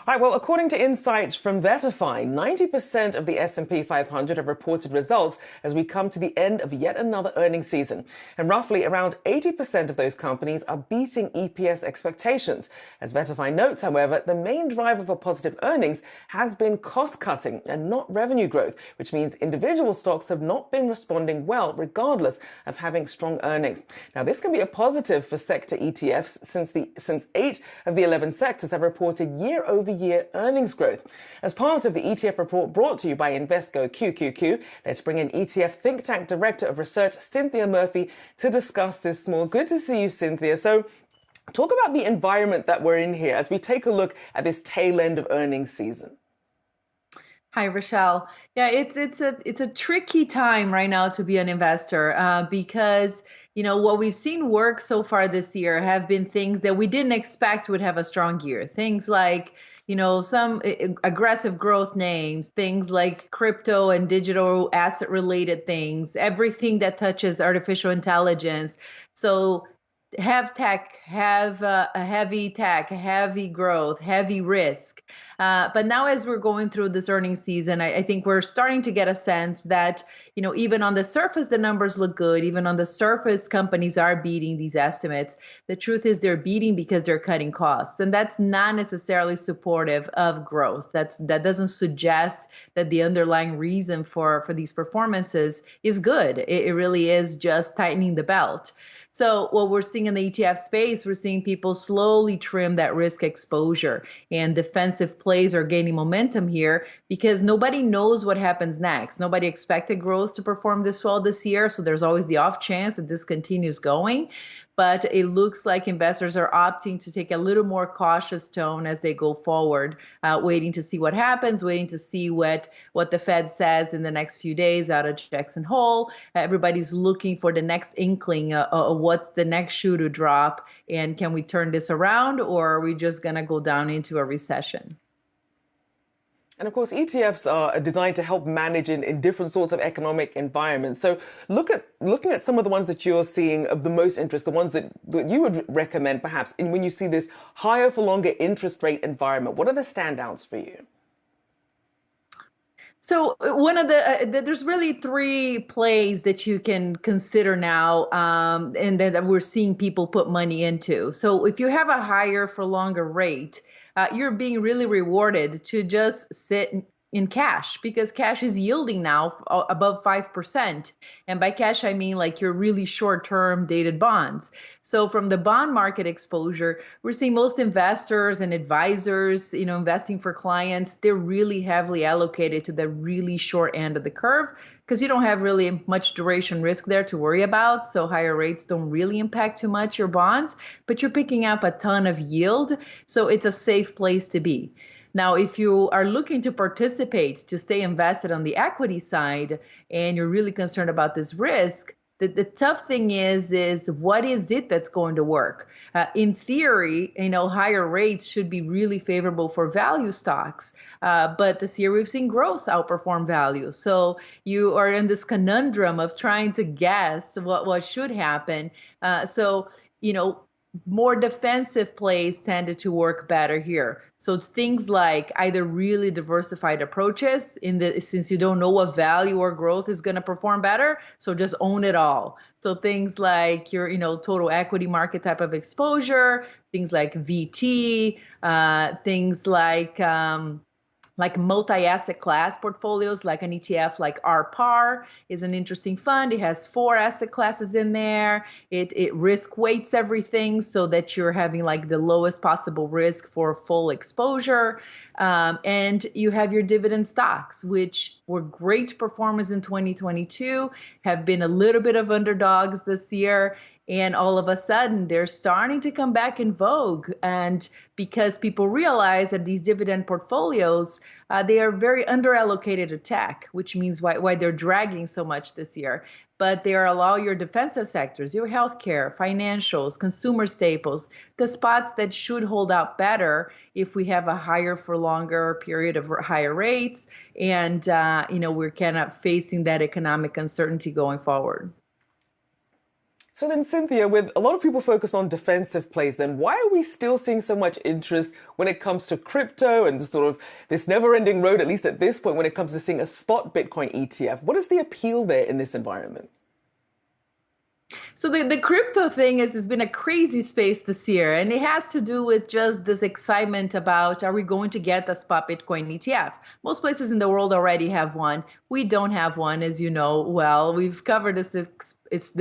Right, well, according to insights from Verify, 90% of the S&P 500 have reported results as we come to the end of yet another earnings season. And roughly around 80% of those companies are beating EPS expectations. As Verify notes, however, the main driver for positive earnings has been cost cutting and not revenue growth, which means individual stocks have not been responding well, regardless of having strong earnings. Now, this can be a positive for sector ETFs since 8 of the 11 sectors have reported year-over-year earnings growth. As part of the ETF report brought to you by Invesco QQQ, let's bring in ETF think tank director of research, Cinthia Murphy, to discuss this more. Good to see you, Cinthia. So talk about the environment that we're in here as we take a look at this tail end of earnings season. Hi, Rachelle. Yeah, it's a tricky time right now to be an investor because what we've seen work so far this year have been things that we didn't expect would have a strong year. Things like some aggressive growth names, things like crypto and digital asset related things, everything that touches artificial intelligence. So have tech, have a heavy tech, heavy growth, heavy risk. But now as we're going through this earnings season, I think we're starting to get a sense that, even on the surface, the numbers look good. Even on the surface, companies are beating these estimates. The truth is they're beating because they're cutting costs. And that's not necessarily supportive of growth. That doesn't suggest that the underlying reason for these performances is good. It really is just tightening the belt. So what we're seeing in the ETF space, we're seeing people slowly trim that risk exposure, and defensive plays are gaining momentum here because nobody knows what happens next. Nobody expected growth to perform this well this year. So there's always the off chance that this continues going. But it looks like investors are opting to take a little more cautious tone as they go forward, waiting to see what happens, waiting to see what the Fed says in the next few days out of Jackson Hole. Everybody's looking for the next inkling of what's the next shoe to drop, and can we turn this around, or are we just going to go down into a recession? And of course, ETFs are designed to help manage in different sorts of economic environments. So looking at some of the ones that you're seeing of the most interest, the ones that you would recommend perhaps when you see this higher for longer interest rate environment, what are the standouts for you? So one of there's really three plays that you can consider now, and that we're seeing people put money into. So if you have a higher for longer rate, you're being really rewarded to just sit in cash because cash is yielding now above 5%. And by cash, I mean like your really short-term dated bonds. So from the bond market exposure, we're seeing most investors and advisors, investing for clients, they're really heavily allocated to the really short end of the curve because you don't have really much duration risk there to worry about. So higher rates don't really impact too much your bonds, but you're picking up a ton of yield. So it's a safe place to be. Now, if you are looking to participate, to stay invested on the equity side, and you're really concerned about this risk, the tough thing is what is it that's going to work? In theory, higher rates should be really favorable for value stocks. But this year we've seen growth outperform value. So you are in this conundrum of trying to guess what should happen. More defensive plays tended to work better here. So it's things like either really diversified approaches since you don't know what value or growth is going to perform better. So just own it all. So things like your, total equity market type of exposure, things like VT, things like multi-asset class portfolios, like an ETF like RPAR is an interesting fund. It has 4 asset classes in there. It risk weights everything so that you're having like the lowest possible risk for full exposure. And you have your dividend stocks, which were great performers in 2022, have been a little bit of underdogs this year. And all of a sudden, they're starting to come back in vogue. And because people realize that these dividend portfolios, they are very underallocated to tech, which means why they're dragging so much this year. But they allow your defensive sectors, your healthcare, financials, consumer staples, the spots that should hold out better if we have a higher for longer period of higher rates. And, we're kind of facing that economic uncertainty going forward. So then, Cinthia, with a lot of people focused on defensive plays, then why are we still seeing so much interest when it comes to crypto and sort of this never-ending road, at least at this point, when it comes to seeing a spot Bitcoin ETF? What is the appeal there in this environment? So the crypto thing has been a crazy space this year, and it has to do with just this excitement about, are we going to get the spot Bitcoin ETF? Most places in the world already have one. We don't have one, as you know well. We've covered this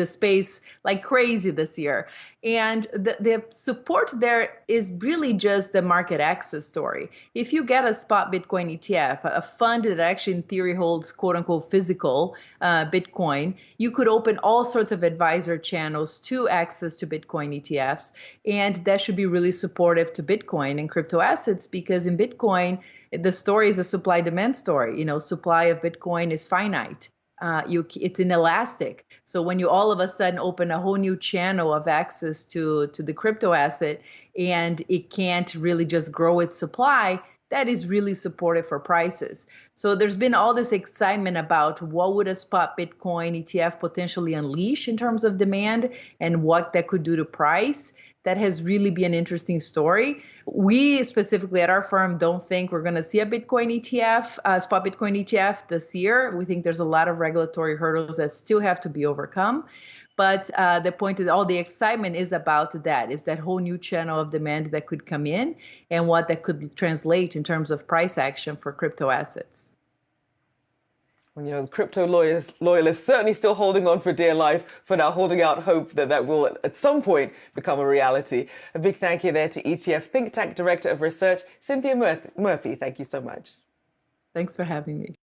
space like crazy this year. And the support there is really just the market access story. If you get a spot Bitcoin ETF, a fund that actually in theory holds quote unquote physical Bitcoin, you could open all sorts of advisor channels to access to Bitcoin ETFs. And that should be really supportive to Bitcoin and crypto assets, because in Bitcoin, the story is a supply demand story. Supply of Bitcoin is finite. It's inelastic. So when you all of a sudden open a whole new channel of access to the crypto asset and it can't really just grow its supply, that is really supportive for prices. So there's been all this excitement about what would a spot Bitcoin ETF potentially unleash in terms of demand and what that could do to price. That has really been an interesting story. We specifically at our firm don't think we're going to see a Bitcoin ETF, spot Bitcoin ETF this year. We think there's a lot of regulatory hurdles that still have to be overcome. But the point is, all the excitement is about that, is that whole new channel of demand that could come in and what that could translate in terms of price action for crypto assets. Well, the crypto loyalists certainly still holding on for dear life, for now holding out hope that that will at some point become a reality. A big thank you there to ETF Think Tank Director of Researchch, Cinthia Murphy. Thank you so much. Thanks for having me.